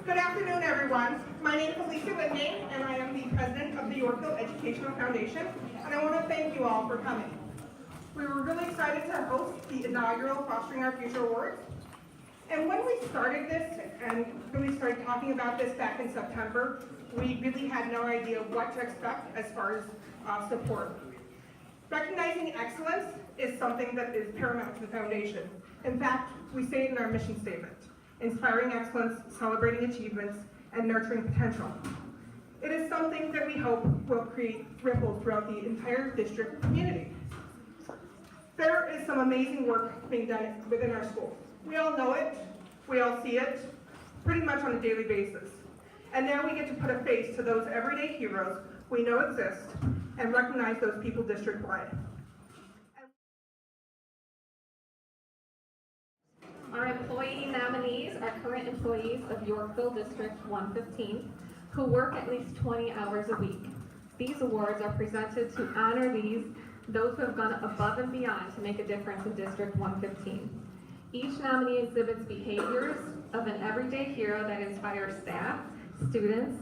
Good afternoon, everyone. My name is Alicia Whitney, and I am the president of the Yorkville Educational Foundation, and I want to thank you all for coming. We were really excited to host the inaugural Fostering Our Future Awards. And when we started this, and when we started talking about this back in September, we really had no idea what to expect as far as support. Recognizing excellence is something that is paramount to the foundation. In fact, we say it in our mission statement: inspiring excellence, celebrating achievements, and nurturing potential. It is something that we hope will create ripples throughout the entire district community. There is some amazing work being done within our schools. We all know it, we all see it, pretty much on a daily basis. And now we get to put a face to those everyday heroes we know exist and recognize those people district-wide. Our employee nominees are current employees of Yorkville District 115 who work at least 20 hours a week. These awards are presented to honor those who have gone above and beyond to make a difference in District 115. Each nominee exhibits behaviors of an everyday hero that inspires staff, students,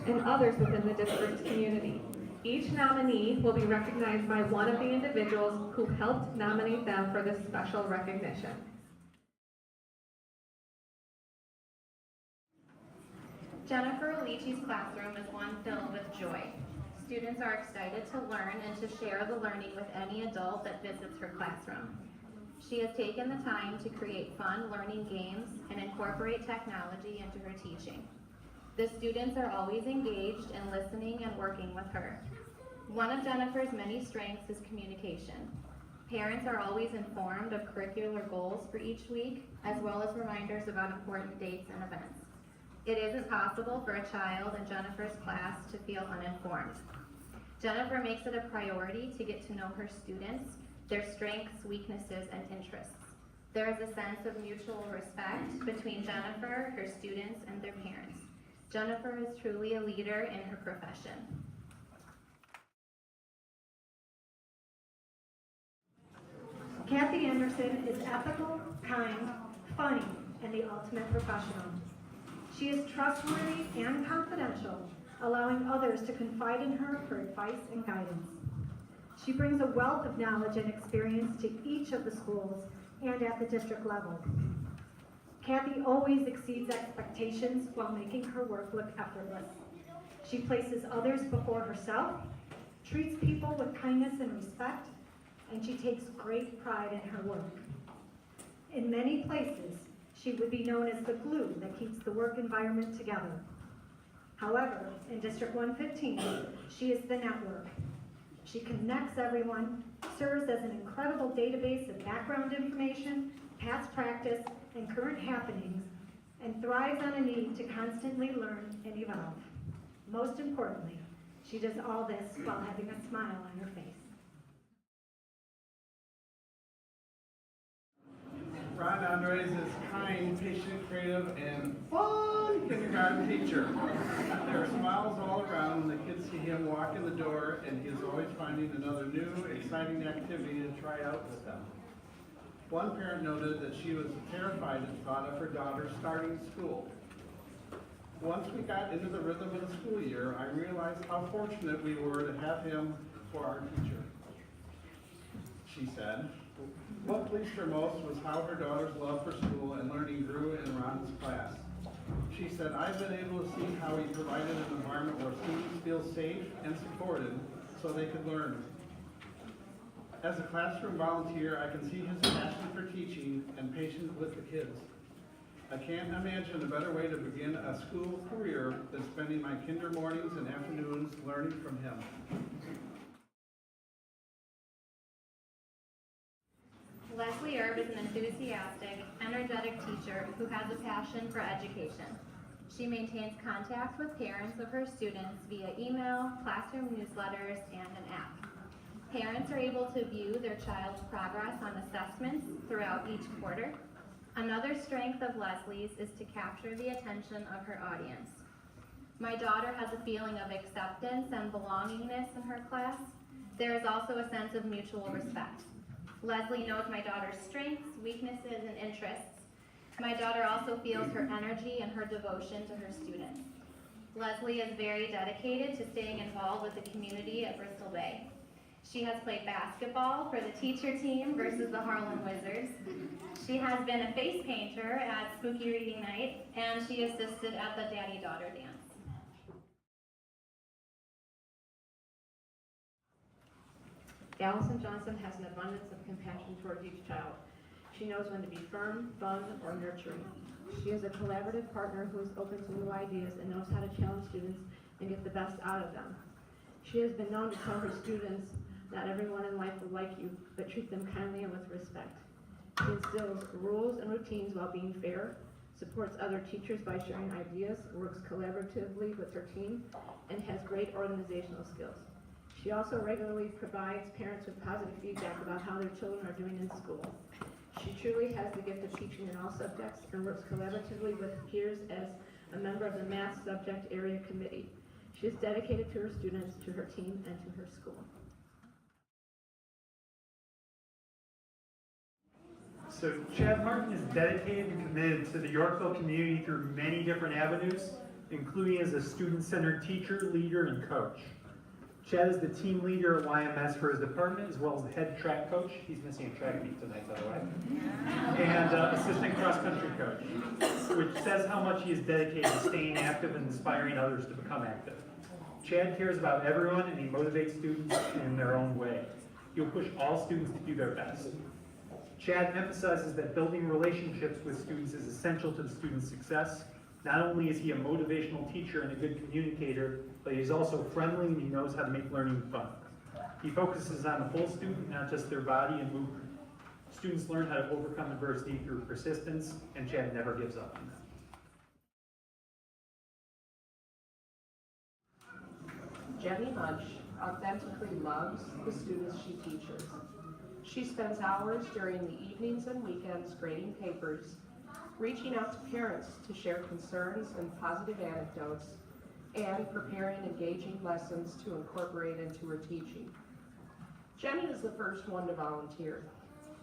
and others within the district community. Each nominee will be recognized by one of the individuals who helped nominate them for this special recognition. Jennifer Alici's classroom is one filled with joy. Students are excited to learn and to share the learning with any adult that visits her classroom. She has taken the time to create fun learning games and incorporate technology into her teaching. The students are always engaged in listening and working with her. One of Jennifer's many strengths is communication. Parents are always informed of curricular goals for each week, as well as reminders about important dates and events. It isn't possible for a child in Jennifer's class to feel uninformed. Jennifer makes it a priority to get to know her students, their strengths, weaknesses, and interests. There is a sense of mutual respect between Jennifer, her students, and their parents. Jennifer is truly a leader in her profession. Kathy Anderson is ethical, kind, funny, and the ultimate professional. She is trustworthy and confidential, allowing others to confide in her for advice and guidance. She brings a wealth of knowledge and experience to each of the schools and at the district level. Kathy always exceeds expectations while making her work look effortless. She places others before herself, treats people with kindness and respect, and she takes great pride in her work. In many places, she would be known as the glue that keeps the work environment together. However, in District 115, she is the network. She connects everyone, serves as an incredible database of background information, past practice, and current happenings, and thrives on a need to constantly learn and evolve. Most importantly, she does all this while having a smile on her face. Ron Andres is kind, patient, creative, and fun kindergarten teacher. There are smiles all around when the kids see him walk in the door, and he is always finding another new, exciting activity to try out with them. One parent noted that she was terrified at the thought of her daughter starting school. Once we got into the rhythm of the school year, I realized how fortunate we were to have him for our teacher. She said, what pleased her most was how her daughter's love for school and learning grew in Ron's class. She said, I've been able to see how he provided an environment where students feel safe and supported so they could learn. As a classroom volunteer, I can see his passion for teaching and patience with the kids. I can't imagine a better way to begin a school career than spending my kinder mornings and afternoons learning from him. Leslie Erb is an enthusiastic, energetic teacher who has a passion for education. She maintains contact with parents of her students via email, classroom newsletters, and an app. Parents are able to view their child's progress on assessments throughout each quarter. Another strength of Leslie's is to capture the attention of her audience. My daughter has a feeling of acceptance and belongingness in her class. There is also a sense of mutual respect. Leslie knows my daughter's strengths, weaknesses, and interests, My daughter also feels her energy and her devotion to her students. Leslie is very dedicated to staying involved with the community at Bristol Bay. She has played basketball for the teacher team versus the Harlem Wizards. She has been a face painter at Spooky Reading Night, and she assisted at the daddy-daughter dance. Allison Johnson has an abundance of compassion towards each child. She knows when to be firm, fun, or nurturing. She is a collaborative partner who is open to new ideas and knows how to challenge students and get the best out of them. She has been known to tell her students, not everyone in life will like you, but treat them kindly and with respect. She instills rules and routines while being fair, supports other teachers by sharing ideas, works collaboratively with her team, and has great organizational skills. She also regularly provides parents with positive feedback about how their children are doing in school. She truly has the gift of teaching in all subjects and works collaboratively with peers as a member of the Math Subject Area Committee. She is dedicated to her students, to her team, and to her school. So Chad Martin is dedicated and committed to the Yorkville community through many different avenues, including as a student-centered teacher, leader, and coach. Chad is the team leader at YMS for his department, as well as the head track coach. He's missing a track meet tonight, by the way. And assistant cross-country coach, which says how much he is dedicated to staying active and inspiring others to become active. Chad cares about everyone, and he motivates students in their own way. He'll push all students to do their best. Chad emphasizes that building relationships with students is essential to the student's success. Not only is he a motivational teacher and a good communicator, but he's also friendly and he knows how to make learning fun. He focuses on the whole student, not just their body and movement. Students learn how to overcome adversity through persistence, and Chad never gives up on them. Jenny Munch authentically loves the students she teaches. She spends hours during the evenings and weekends grading papers, reaching out to parents to share concerns and positive anecdotes, and preparing engaging lessons to incorporate into her teaching. Jenny is the first one to volunteer.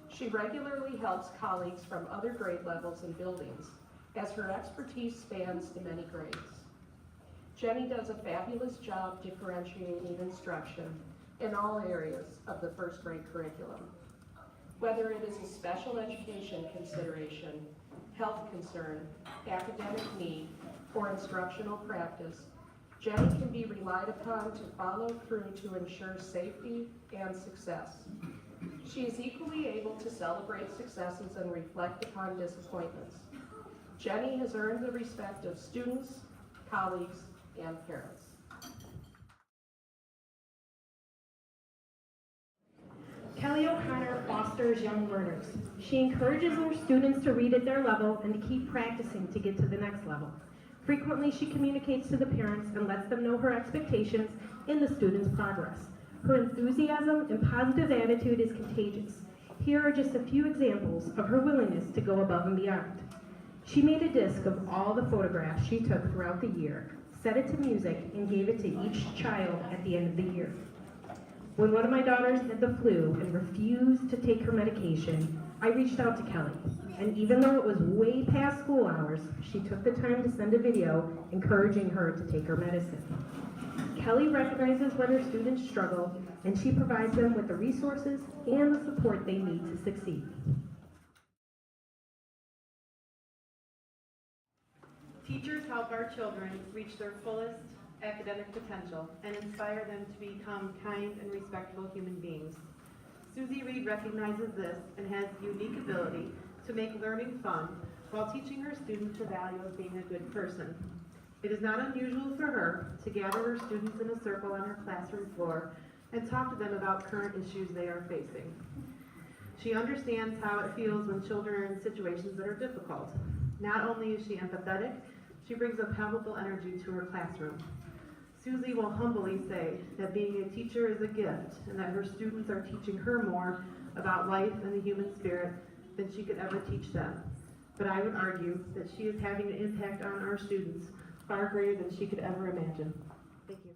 She regularly helps colleagues from other grade levels and buildings, as her expertise spans the many grades. Jenny does a fabulous job differentiating instruction in all areas of the first grade curriculum. Whether it is a special education consideration, health concern, academic need, or instructional practice, Jenny can be relied upon to follow through to ensure safety and success. She is equally able to celebrate successes and reflect upon disappointments. Jenny has earned the respect of students, colleagues, and parents. Kelly O'Connor fosters young learners. She encourages her students to read at their level and to keep practicing to get to the next level. Frequently, she communicates to the parents and lets them know her expectations in the students' progress. Her enthusiasm and positive attitude is contagious. Here are just a few examples of her willingness to go above and beyond. She made a disc of all the photographs she took throughout the year, set it to music, and gave it to each child at the end of the year. When one of my daughters had the flu and refused to take her medication, I reached out to Kelly, and even though it was way past school hours, she took the time to send a video encouraging her to take her medicine. Kelly recognizes when her students struggle, and she provides them with the resources and the support they need to succeed. Teachers help our children reach their fullest academic potential and inspire them to become kind and respectful human beings. Susie Reed recognizes this and has the unique ability to make learning fun while teaching her students the value of being a good person. It is not unusual for her to gather her students in a circle on her classroom floor and talk to them about current issues they are facing. She understands how it feels when children are in situations that are difficult. Not only is she empathetic, she brings a palpable energy to her classroom. Susie will humbly say that being a teacher is a gift and that her students are teaching her more about life and the human spirit than she could ever teach them. But I would argue that she is having an impact on our students far greater than she could ever imagine. Thank you.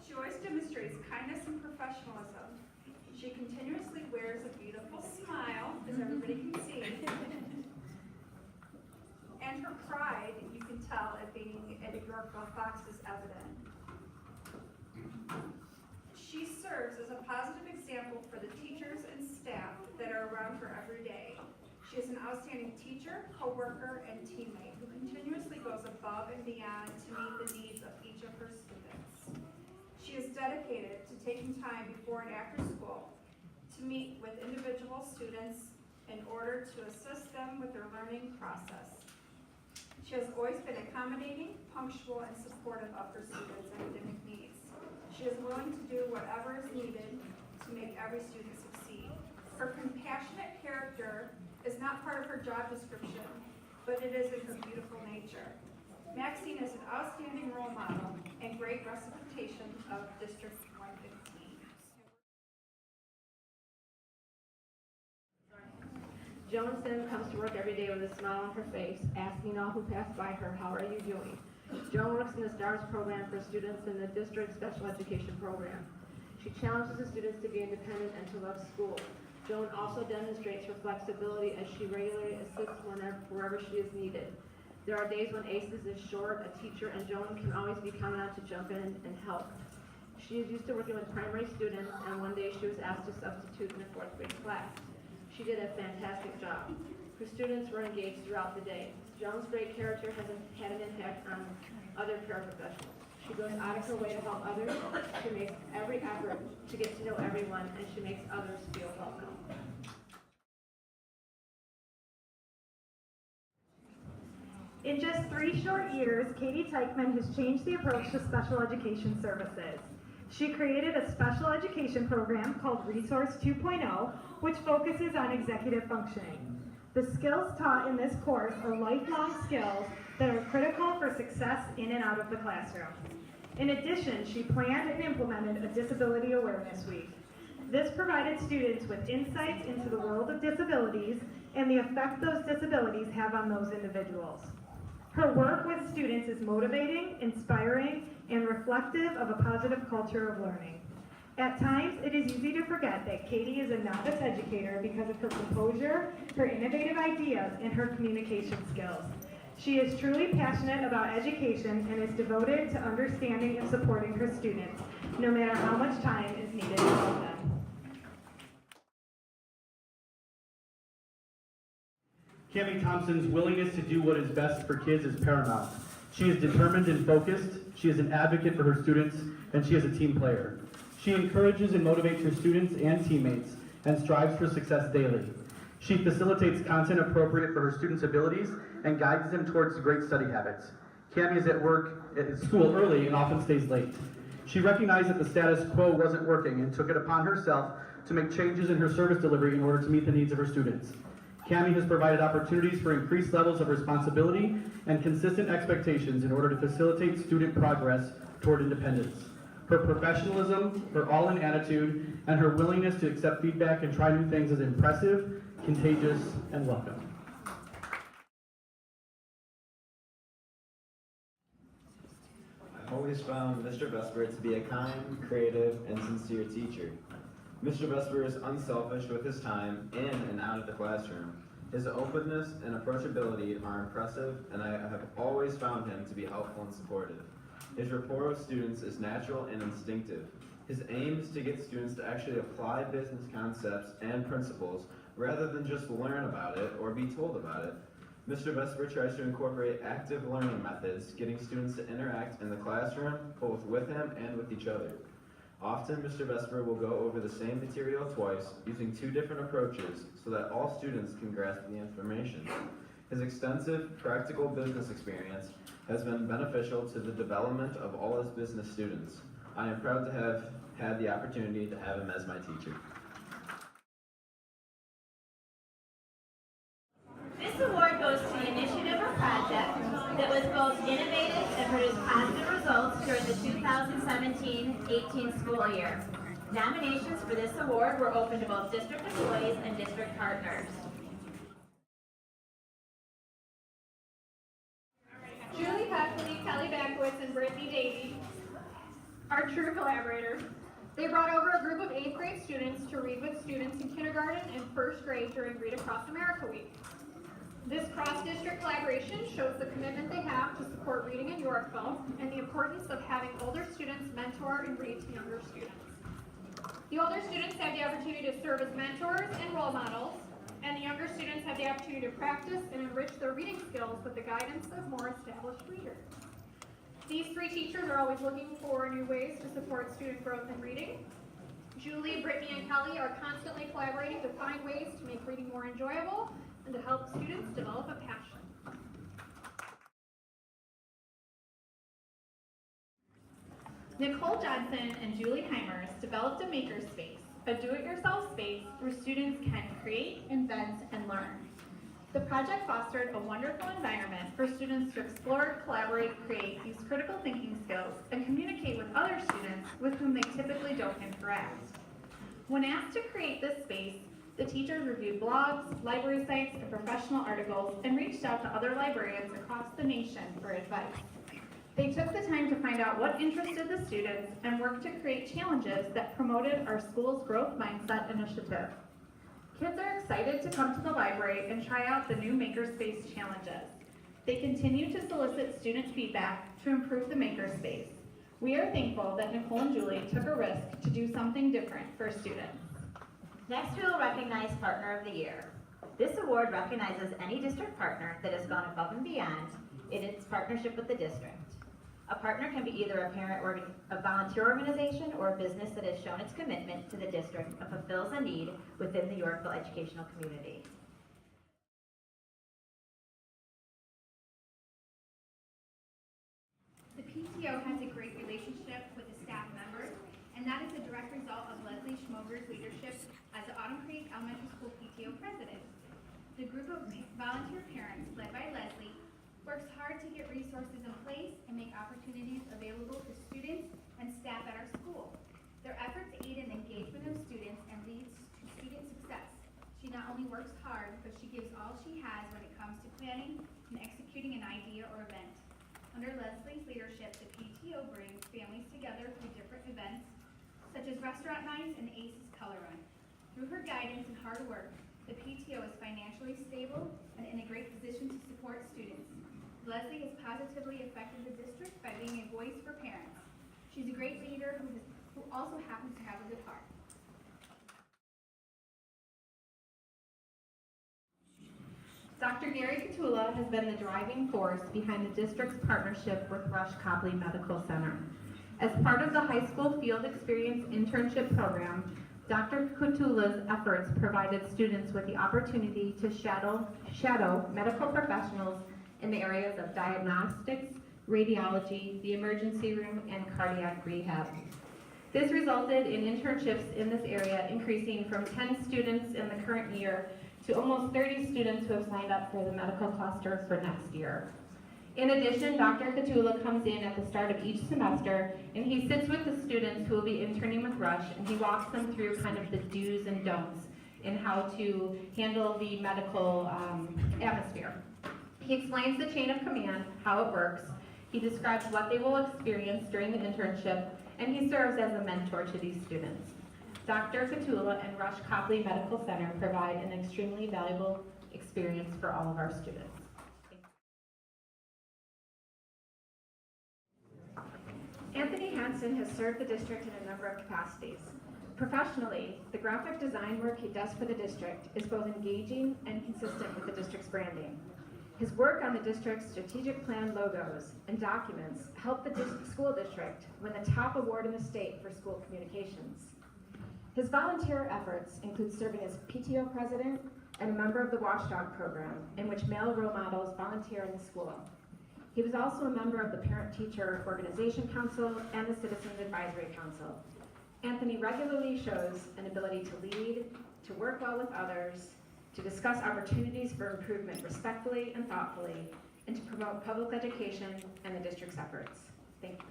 She always demonstrates kindness and professionalism. She continuously wears a beautiful smile, as everybody can see. And her pride, you can tell at being at Yorkville Fox, is evident. She serves as a positive example for the teachers and staff that are around her every day. She is an outstanding teacher, coworker, and teammate who continuously goes above and beyond to meet the needs of each of her students. She is dedicated to taking time before and after school to meet with individual students in order to assist them with their learning process. She has always been accommodating, punctual, and supportive of her students' academic needs. She is willing to do whatever is needed to make every student succeed. Her compassionate character is not part of her job description, but it is in her beautiful nature. Maxine is an outstanding role model and great representation of District 115. Joan Sim comes to work every day with a smile on her face, asking all who pass by her, "How are you doing?" Joan works in the STARS program for students in the district special education program. She challenges the students to be independent and to love school. Joan also demonstrates her flexibility as she regularly assists wherever she is needed. There are days when ACES is short, a teacher and Joan can always be counted on to jump in and help. She is used to working with primary students, and one day she was asked to substitute in a 4th grade class. She did a fantastic job. Her students were engaged throughout the day. Joan's great character has had an impact on other paraprofessionals. She goes out of her way to help others. She makes every effort to get to know everyone, and she makes others feel welcome. In just 3 short years, Katie Teichman has changed the approach to special education services. She created a special education program called Resource 2.0, which focuses on executive functioning. The skills taught in this course are lifelong skills that are critical for success in and out of the classroom. In addition, she planned and implemented a Disability Awareness Week. This provided students with insights into the world of disabilities and the effect those disabilities have on those individuals. Her work with students is motivating, inspiring, and reflective of a positive culture of learning. At times, it is easy to forget that Katie is a novice educator because of her composure, her innovative ideas, and her communication skills. She is truly passionate about education and is devoted to understanding and supporting her students, no matter how much time is needed to help them. Cammie Thompson's willingness to do what is best for kids is paramount. She is determined and focused, she is an advocate for her students, and she is a team player. She encourages and motivates her students and teammates and strives for success daily. She facilitates content appropriate for her students' abilities and guides them towards great study habits. Cammie is at work at school early and often stays late. She recognized that the status quo wasn't working and took it upon herself to make changes in her service delivery in order to meet the needs of her students. Cammie has provided opportunities for increased levels of responsibility and consistent expectations in order to facilitate student progress toward independence. Her professionalism, her all-in attitude, and her willingness to accept feedback and try new things is impressive, contagious, and welcome. I've always found Mr. Vesper to be a kind, creative, and sincere teacher. Mr. Vesper is unselfish with his time in and out of the classroom. His openness and approachability are impressive, and I have always found him to be helpful and supportive. His rapport with students is natural and instinctive. His aim is to get students to actually apply business concepts and principles rather than just learn about it or be told about it. Mr. Vesper tries to incorporate active learning methods, getting students to interact in the classroom, both with him and with each other. Often, Mr. Vesper will go over the same material twice, using 2 different approaches so that all students can grasp the information. His extensive practical business experience has been beneficial to the development of all his business students. I am proud to have had the opportunity to have him as my teacher. This award goes to the initiative or project that was both innovative and produced positive results during the 2017-18 school year. Nominations for this award were open to both district employees and district partners. Julie Peckley, Kelly Backwitz, and Brittany Davey are true collaborators. They brought over a group of 8th grade students to read with students in kindergarten and first grade during Read Across America Week. This cross-district collaboration shows the commitment they have to support reading in Yorkville and the importance of having older students mentor and read to younger students. The older students have the opportunity to serve as mentors and role models, and the younger students have the opportunity to practice and enrich their reading skills with the guidance of more established readers. These three teachers are always looking for new ways to support student growth in reading. Julie, Brittany, and Kelly are constantly collaborating to find ways to make reading more enjoyable and to help students develop a passion. Nicole Johnson and Julie Heimers developed a makerspace, a do-it-yourself space where students can create, invent, and learn. The project fostered a wonderful environment for students to explore, collaborate, create, use critical thinking skills, and communicate with other students with whom they typically don't interact. When asked to create this space, the teachers reviewed blogs, library sites, and professional articles, and reached out to other librarians across the nation for advice. They took the time to find out what interested the students and worked to create challenges that promoted our school's growth mindset initiative. Kids are excited to come to the library and try out the new Makerspace challenges. They continue to solicit student feedback to improve the Makerspace. We are thankful that Nicole and Julie took a risk to do something different for students. Next, we will recognize Partner of the Year. This award recognizes any district partner that has gone above and beyond in its partnership with the district. A partner can be either a parent or a volunteer organization or a business that has shown its commitment to the district and fulfills a need within the Yorkville educational community. The PTO has a great relationship with the staff members, and that is a direct result of Leslie Schmoger's leadership as the Autumn Creek Elementary School PTO president. The group of volunteer parents, led by Leslie, works hard to get resources in place and make opportunities available to students and staff at our school. Their efforts aid in engagement of students and leads to student success. She not only works hard, but she gives all she has when it comes to planning and executing an idea or event. Under Leslie's leadership, the PTO brings families together through different events, such as restaurant nights and ACES Color Run. Through her guidance and hard work, the PTO is financially stable and in a great position to support students. Leslie has positively affected the district by being a voice for parents. She's a great leader who also happens to have a good heart. Dr. Gary Katula has been the driving force behind the district's partnership with Rush Copley Medical Center. As part of the high school field experience internship program, Dr. Katula's efforts provided students with the opportunity to shadow medical professionals in the areas of diagnostics, radiology, the emergency room, and cardiac rehab. This resulted in internships in this area increasing from 10 students in the current year to almost 30 students who have signed up for the medical cluster for next year. In addition, Dr. Katula comes in at the start of each semester and he sits with the students who will be interning with Rush and he walks them through kind of the do's and don'ts in how to handle the medical atmosphere. He explains the chain of command, how it works. He describes what they will experience during the internship, and he serves as a mentor to these students. Dr. Katula and Rush Copley Medical Center provide an extremely valuable experience for all of our students. Anthony Hansen has served the district in a number of capacities. Professionally, the graphic design work he does for the district is both engaging and consistent with the district's branding. His work on the district's strategic plan logos and documents helped the school district win the top award in the state for school communications. His volunteer efforts include serving as PTO president and a member of the Watchdog program, in which male role models volunteer in the school. He was also a member of the Parent-Teacher Organization Council and the Citizens Advisory Council. Anthony regularly shows an ability to lead, to work well with others, to discuss opportunities for improvement respectfully and thoughtfully, and to promote public education and the district's efforts. Thank you.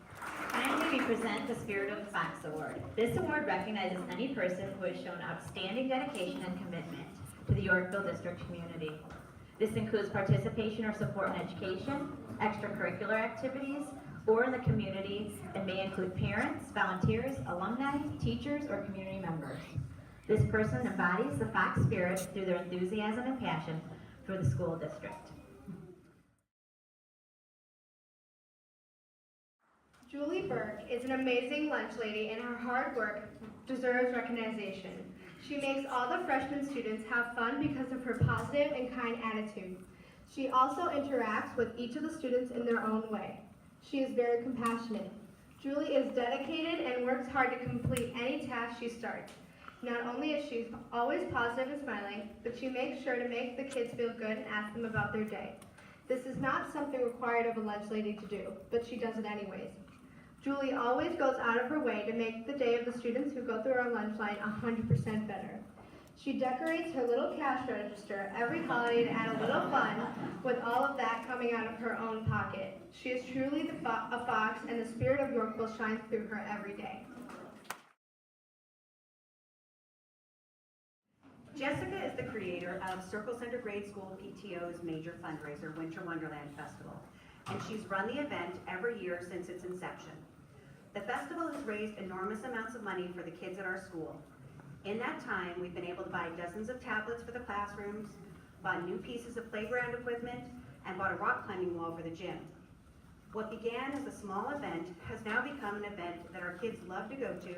Finally, we present the Spirit of the Fox Award. This award recognizes any person who has shown outstanding dedication and commitment to the Yorkville district community. This includes participation or support in education, extracurricular activities, or in the community and may include parents, volunteers, alumni, teachers, or community members. This person embodies the Fox spirit through their enthusiasm and passion for the school district. Julie Burke is an amazing lunch lady, and her hard work deserves recognition. She makes all the freshman students have fun because of her positive and kind attitude. She also interacts with each of the students in their own way. She is very compassionate. Julie is dedicated and works hard to complete any task she starts. Not only is she always positive and smiling, but she makes sure to make the kids feel good and ask them about their day. This is not something required of a lunch lady to do, but she does it anyways. Julie always goes out of her way to make the day of the students who go through our lunch line 100% better. She decorates her little cash register every holiday to add a little fun, with all of that coming out of her own pocket. She is truly a fox, and the spirit of Yorkville shines through her every day. Jessica is the creator of Circle Center Grade School PTO's major fundraiser, Winter Wonderland Festival, and she's run the event every year since its inception. The festival has raised enormous amounts of money for the kids at our school. In that time, we've been able to buy dozens of tablets for the classrooms, bought new pieces of playground equipment, and bought a rock climbing wall for the gym. What began as a small event has now become an event that our kids love to go to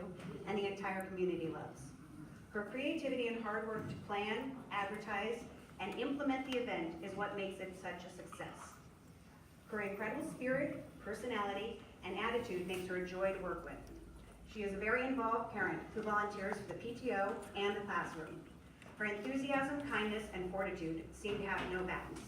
and the entire community loves. Her creativity and hard work to plan, advertise, and implement the event is what makes it such a success. Her incredible spirit, personality, and attitude makes her a joy to work with. She is a very involved parent who volunteers for the PTO and the classroom. Her enthusiasm, kindness, and fortitude seem to have no bounds.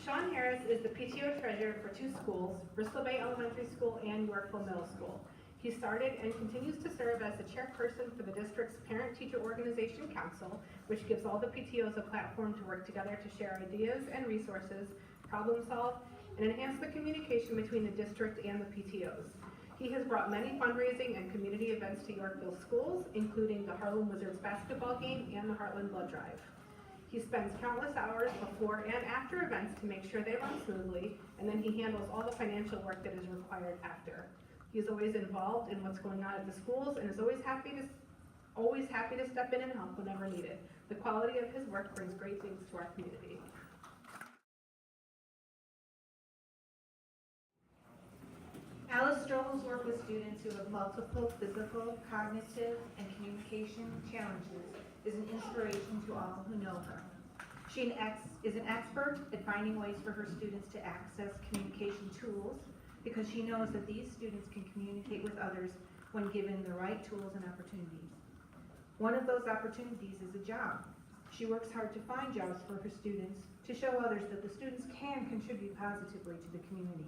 Sean Harris is the PTO treasurer for two schools, Bristol Bay Elementary School and Yorkville Middle School. He started and continues to serve as the chairperson for the district's Parent-Teacher Organization Council, which gives all the PTOs a platform to work together to share ideas and resources, problem solve, and enhance the communication between the district and the PTOs. He has brought many fundraising and community events to Yorkville schools, including the Harlem Wizards basketball game and the Heartland Blood Drive. He spends countless hours before and after events to make sure they run smoothly, and then he handles all the financial work that is required after. He is always involved in what's going on at the schools and is always happy to step in and help whenever needed. The quality of his work brings great things to our community. Alice struggles to work with students who have multiple physical, cognitive, and communication challenges is an inspiration to all who know her. She is an expert at finding ways for her students to access communication tools because she knows that these students can communicate with others when given the right tools and opportunities. One of those opportunities is a job. She works hard to find jobs for her students to show others that the students can contribute positively to the community.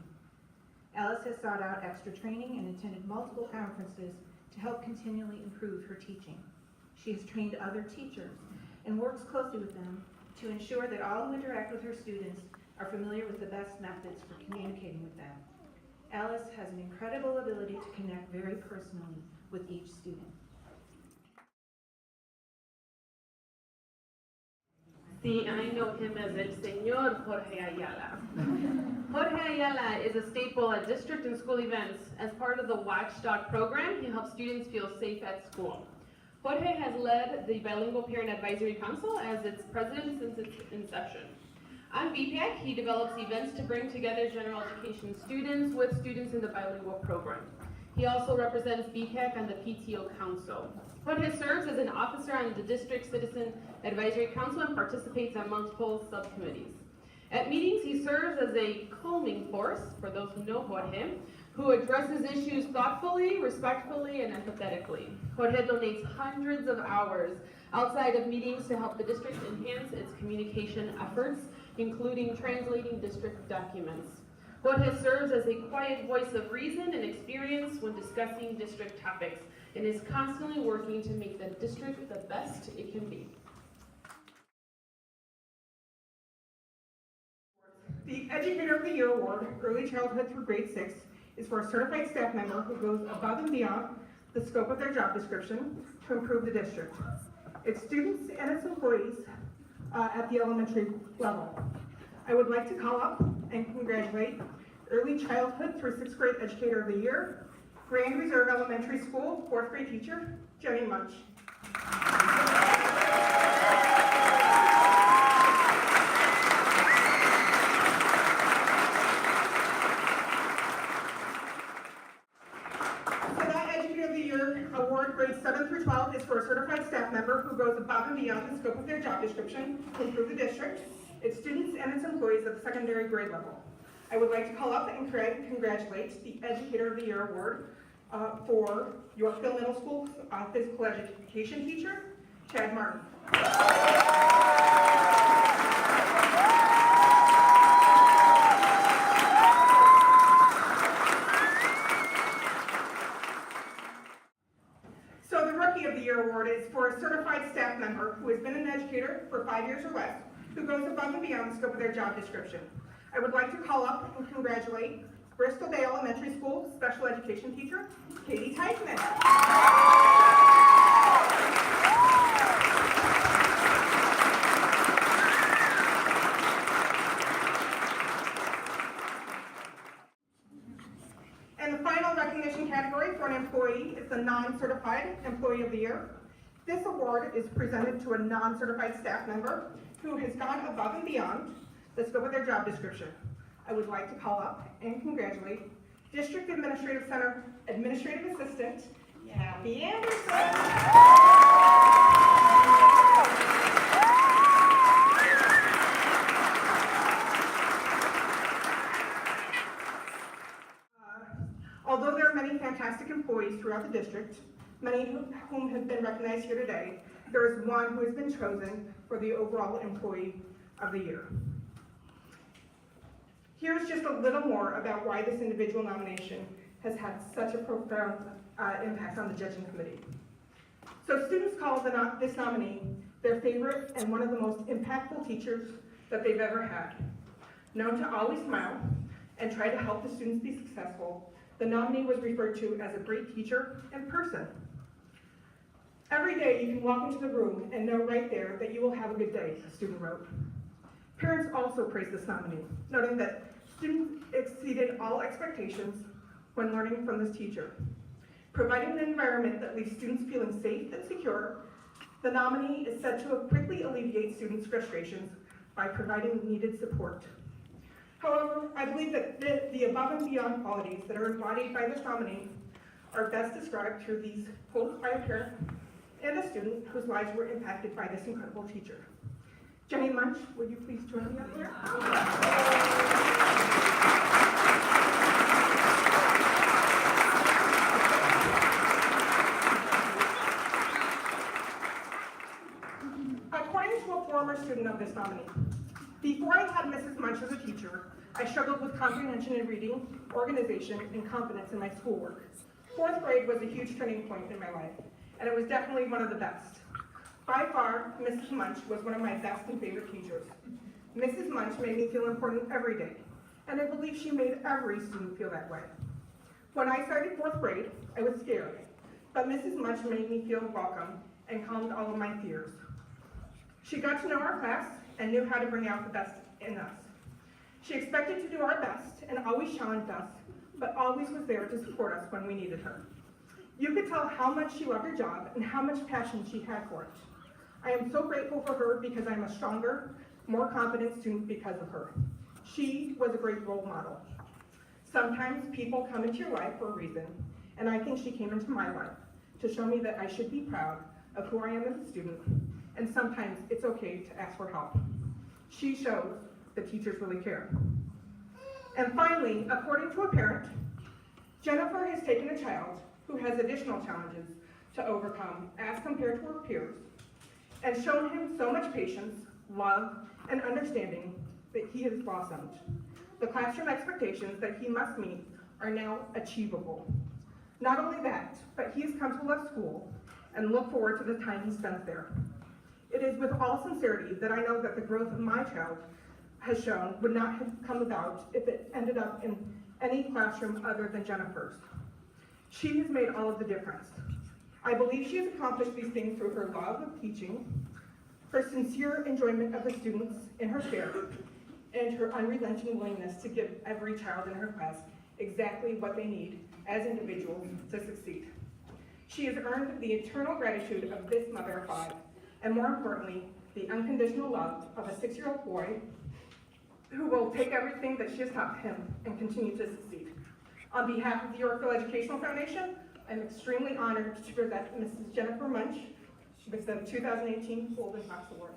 Alice has sought out extra training and attended multiple conferences to help continually improve her teaching. She has trained other teachers and works closely with them to ensure that all who interact with her students are familiar with the best methods for communicating with them. Alice has an incredible ability to connect very personally with each student. Sí, and I know him as el Señor Jorge Ayala. Jorge Ayala is a staple at district and school events. As part of the Watchdog program, he helps students feel safe at school. Jorge has led the Bilingual Parent Advisory Council as its president since its inception. On BPAC, he develops events to bring together general education students with students in the bilingual program. He also represents BPAC on the PTO Council. Jorge serves as an officer on the District Citizen Advisory Council and participates on multiple subcommittees. At meetings, he serves as a calming force, for those who know Jorge, who addresses issues thoughtfully, respectfully, and empathetically. Jorge donates hundreds of hours outside of meetings to help the district enhance its communication efforts, including translating district documents. Jorge serves as a quiet voice of reason and experience when discussing district topics and is constantly working to make the district the best it can be. The Educator of the Year Award, Early Childhood through Grade 6, is for a certified staff member who goes above and beyond the scope of their job description to improve the district, its students, and its employees at the elementary level. I would like to call up and congratulate Early Childhood through 6th grade Educator of the Year, Grand Reserve Elementary School 4th grade teacher, Jenny Munch. Educator of the Year award grades 7 through 12 is for a certified staff member who goes above and beyond the scope of their job description to improve the district, its students, and its employees at the secondary grade level. I would like to call up and congratulate the Educator of the Year award for Yorkville Middle School physical education teacher, Chad Martin. So the Rookie of the Year award is for a certified staff member who has been an educator for 5 years or less, who goes above and beyond the scope of their job description. I would like to call up and congratulate Bristol Bay Elementary School special education teacher, Katie Teichman. And the final recognition category for an employee is the non-certified employee of the year. This award is presented to a non-certified staff member who has gone above and beyond the scope of their job description. I would like to call up and congratulate District Administrative Center Administrative Assistant, Kathy Anderson. Although there are many fantastic employees throughout the district, many of whom have been recognized here today, there is one who has been chosen for the overall Employee of the Year. Here's just a little more about why this individual nomination has had such a profound impact on the judging committee. So students call this nominee their favorite and one of the most impactful teachers that they've ever had. Known to always smile and try to help the students be successful, the nominee was referred to as a great teacher and person. Every day you can walk into the room and know right there that you will have a good day, a student wrote. Parents also praised this nominee, noting that students exceeded all expectations when learning from this teacher. Providing an environment that leaves students feeling safe and secure, the nominee is said to have quickly alleviate students' frustrations by providing needed support. However, I believe that the above and beyond qualities that are embodied by this nominee are best described through these quotes by a parent and a student whose lives were impacted by this incredible teacher. Jenny Munch, would you please join me up here? According to a former student of this nominee, before I had Mrs. Munch as a teacher, I struggled with comprehension in reading, organization, and confidence in my schoolwork. 4th grade was a huge turning point in my life, and it was definitely one of the best. By far, Mrs. Munch was one of my best and favorite teachers. Mrs. Munch made me feel important every day, and I believe she made every student feel that way. When I started 4th grade, I was scared, but Mrs. Munch made me feel welcome and calmed all of my fears. She got to know our class and knew how to bring out the best in us. She expected to do our best and always challenged us, but always was there to support us when we needed her. You could tell how much she loved her job and how much passion she had for it. I am so grateful for her because I'm a stronger, more confident student because of her. She was a great role model. Sometimes people come into your life for a reason, and I think she came into my life to show me that I should be proud of who I am as a student, and sometimes it's okay to ask for help. She shows that teachers really care. And finally, according to a parent, Jennifer has taken a child who has additional challenges to overcome as compared to her peers, and shown him so much patience, love, and understanding that he has blossomed. The classroom expectations that he must meet are now achievable. Not only that, but he has come to love school and look forward to the time he spends there. It is with all sincerity that I know that the growth of my child has shown would not have come about if it ended up in any classroom other than Jennifer's. She has made all of the difference. I believe she has accomplished these things through her love of teaching, her sincere enjoyment of the students in her care, and her unrelenting willingness to give every child in her class exactly what they need as individuals to succeed. She has earned the eternal gratitude of this mother of five, and more importantly, the unconditional love of a 6-year-old boy who will take everything that she has taught him and continue to succeed. On behalf of the Yorkville Educational Foundation, I'm extremely honored to present Mrs. Jennifer Munch with the 2018 Golden Fox Award.